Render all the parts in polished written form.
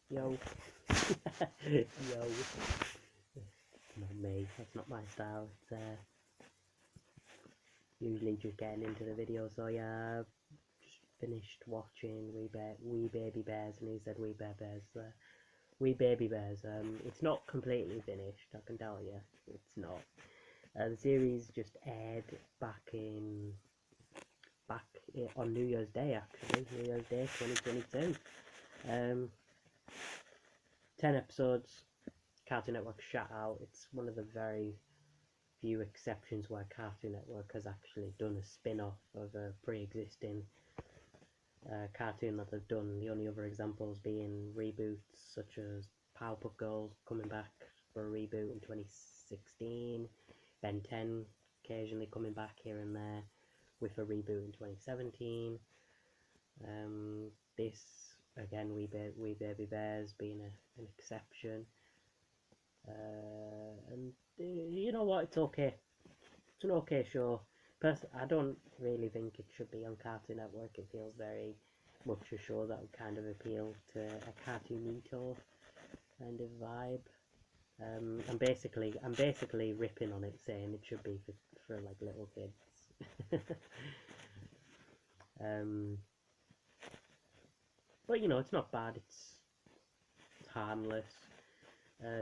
Yo. Yo. Not me. That's not my style. It's usually just getting into the video. So yeah, just finished watching Wee Baby Bears, and he said Wee Bear Bears. Wee Baby Bears. It's not completely finished. I can tell you, it's not. The series just aired back on New Year's Day, actually. New Year's Day 2022. 10 episodes. Cartoon Network shout out. It's one of the very few exceptions where Cartoon Network has actually done a spin-off of a pre-existing cartoon that they've done. The only other examples being reboots such as Powerpuff Girls coming back for a reboot in 2016, Ben 10 occasionally coming back here and there with a reboot in 2017. This again, Wee Baby Bears being an exception. And you know what? It's okay. It's an okay show. I don't really think it should be on Cartoon Network. It feels very much a show that would kind of appeal to a cartoonito kind of vibe. I'm basically ripping on it, saying it should be for like little kids. But you know, it's not bad. It's harmless.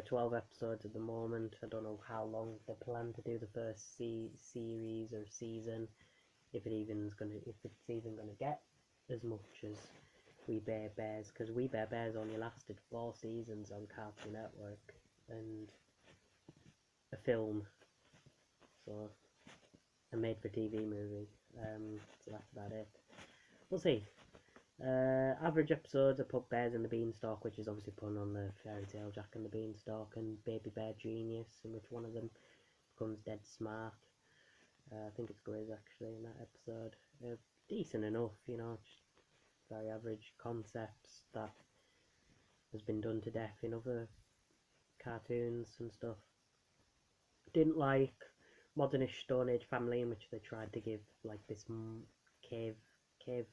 12 episodes at the moment. I don't know how long they plan to do the first series or season. If it's even gonna get as much as Wee Bear Bears, because Wee Bear Bears only lasted 4 seasons on Cartoon Network and a film, so a made-for-TV movie. So that's about it. We'll see. Average episodes, I put Bears and the Beanstalk, which is obviously pun on the fairy tale Jack and the Beanstalk, and Baby Bear Genius, in which one of them becomes dead smart. I think it's Grizz actually in that episode. Decent enough, you know, just very average concepts that has been done to death in other cartoons and stuff. Didn't like Modernish Stone Age Family, in which they tried to give like this cave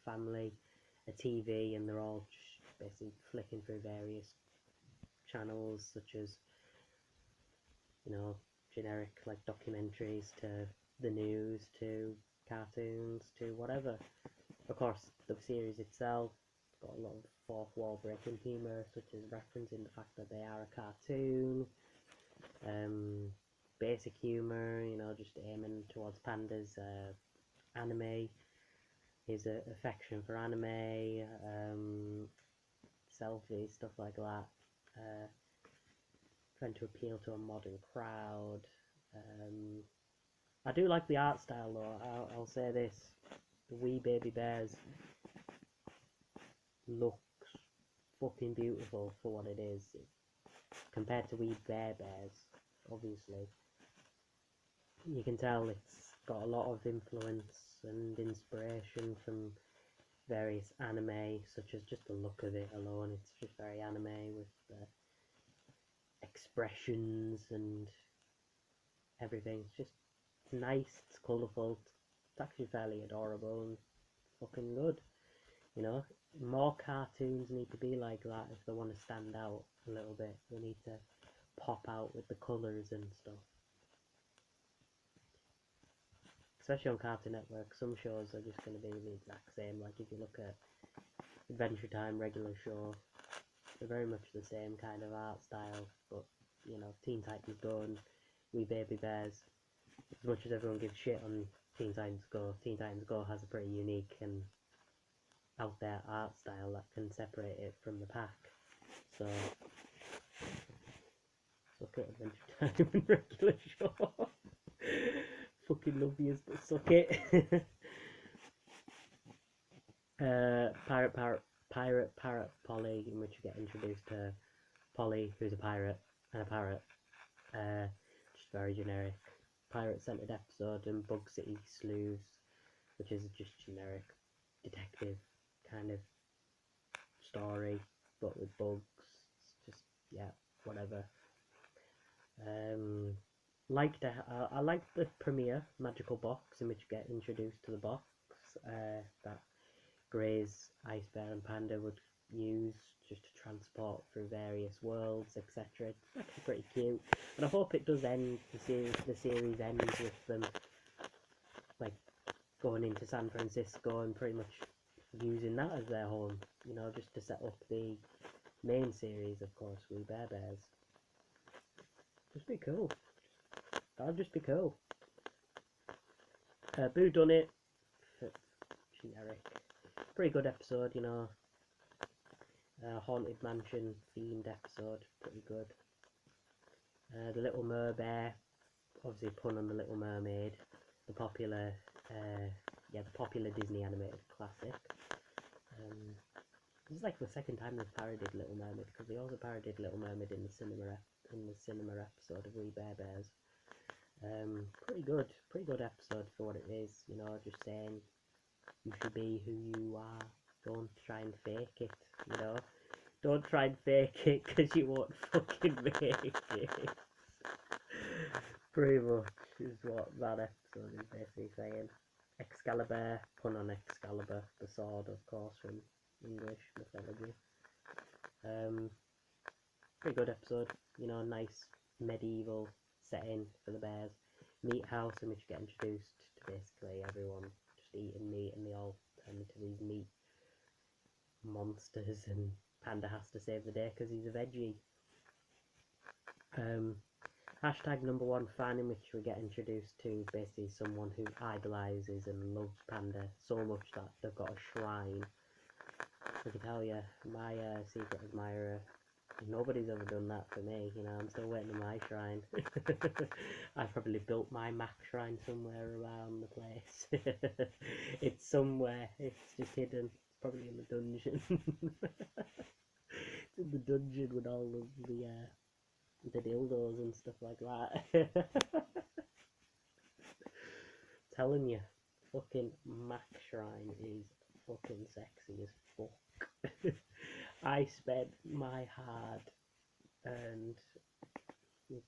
family a TV, and they're all just basically flicking through various channels, such as, you know, generic like documentaries to the news to cartoons to whatever. Of course, the series itself got a lot of fourth wall breaking humour, such as referencing the fact that they are a cartoon. Basic humour, you know, just aiming towards Panda's anime, his affection for anime, selfies, stuff like that. Trying to appeal to a modern crowd. I do like the art style though. I'll say this: the Wee Baby Bears looks fucking beautiful for what it is, compared to Wee Bear Bears. Obviously, you can tell it's got a lot of influence and inspiration from various anime, such as just the look of it alone. It's just very anime with the expressions and everything. It's just nice, it's colourful, it's actually fairly adorable and fucking good. You know, more cartoons need to be like that if they want to stand out a little bit. They need to pop out with the colours and stuff. Especially on Cartoon Network, some shows are just going to be the exact same. Like if you look at Adventure Time, regular show, they're very much the same kind of art style. But you know, Teen Titans Go and Wee Baby Bears, as much as everyone gives shit on Teen Titans Go has a pretty unique and out there art style that can separate it from the pack. So suck it, Adventure Time and regular show. Fucking love yous, but suck it. Pirate Parrot Polly, in which you get introduced to Polly, who's a pirate, and a parrot. Just very generic. Pirate-centered episode, and Bug City Sleuths, which is just generic detective kind of story, but with bugs. It's just, yeah, whatever. I liked the premiere Magical Box, in which you get introduced to the box that Gray's Ice Bear and Panda would use just to transport through various worlds, etc. It's actually pretty cute, and I hope it does end the series. The series ends with them like going into San Francisco and pretty much using that as their home. You know, just to set up the main series, of course, We Bare Bears. Just be cool. That'd just be cool. Boo done it. Generic. Pretty good episode, you know. Haunted Mansion themed episode, pretty good. The Little Merbear, obviously a pun on the Little Mermaid, the popular Disney animated classic. This is like the second time they've parodied Little Mermaid, because they also parodied Little Mermaid in the cinema episode of We Bare Bears. Pretty good episode for what it is. You know, just saying you should be who you are. Don't try and fake it. You know, don't try and fake it because you won't fucking make it. Pretty much is what that episode is basically saying. Excalibur, pun on Excalibur, the sword, of course, from English mythology. Pretty good episode. You know, nice medieval setting for the bears. Meat house in which you get introduced to basically everyone just eating meat, and they all turn into these meat monsters, and Panda has to save the day because he's a veggie. Hashtag #1 fan, in which we get introduced to basically someone who idolises and loves Panda so much that they've got a shrine. I can tell you, my secret admirer, nobody's ever done that for me. You know, I'm still waiting on my shrine. I've probably built my Mac shrine somewhere around the place. It's somewhere, it's just hidden. It's probably in the dungeon. It's in the dungeon with all of the dildos and stuff like that. Telling you, fucking Mac shrine is fucking sexy as fuck. I spent my hard-earned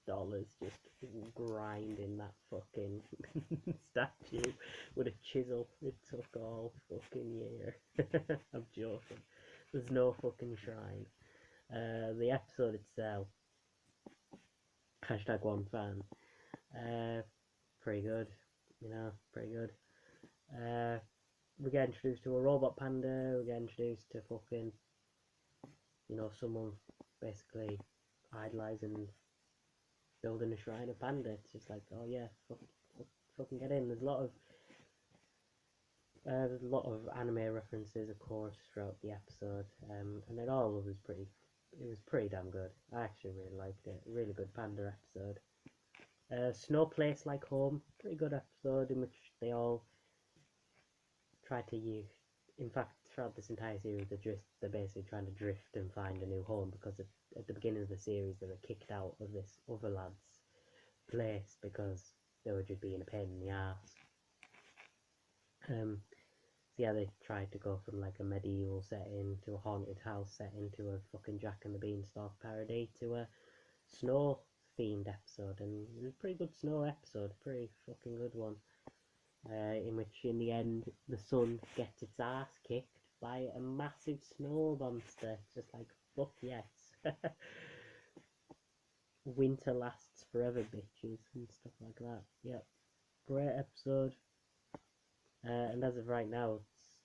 dollars just grinding that fucking statue with a chisel. It took all fucking year. I'm joking. There's no fucking shrine. The episode itself, #1 fan. Pretty good, you know, pretty good. We get introduced to a robot panda. We get introduced to fucking, you know, someone basically idolising, building a shrine of Panda. It's just like, oh yeah, fucking get in. There's a lot of anime references, of course, throughout the episode, and it all was pretty damn good. I actually really liked it. Really good Panda episode. Snow Place Like Home, pretty good episode in which they all try to use. In fact, throughout this entire series, they're basically trying to drift and find a new home, because at the beginning of the series they were kicked out of this other lad's place because they were just being a pain in the arse. So yeah, they tried to go from like a medieval setting to a haunted house setting to a fucking Jack and the Beanstalk parody to a snow themed episode, and it was a pretty good snow episode, pretty fucking good one. In which in the end the sun gets its ass kicked by a massive snow monster. It's just like, fuck yes. Winter lasts forever, bitches, and stuff like that. Yep, great episode. And as of right now, it's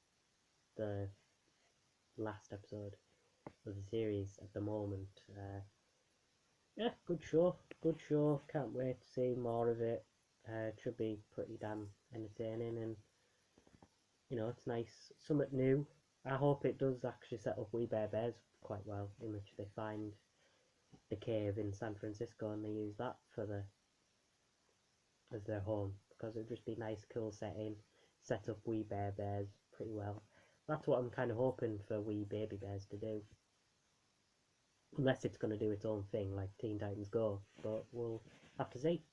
the last episode of the series at the moment. Yeah, good show, can't wait to see more of it. It should be pretty damn entertaining, and you know, it's nice, something new. I hope it does actually set up We Bare Bears quite well, in which they find the cave in San Francisco and they use that as their home, because it would just be nice, cool setting, set up We Bare Bears pretty well. That's what I'm kind of hoping for We Baby Bears to do. Unless it's going to do its own thing like Teen Titans Go, but we'll have to see.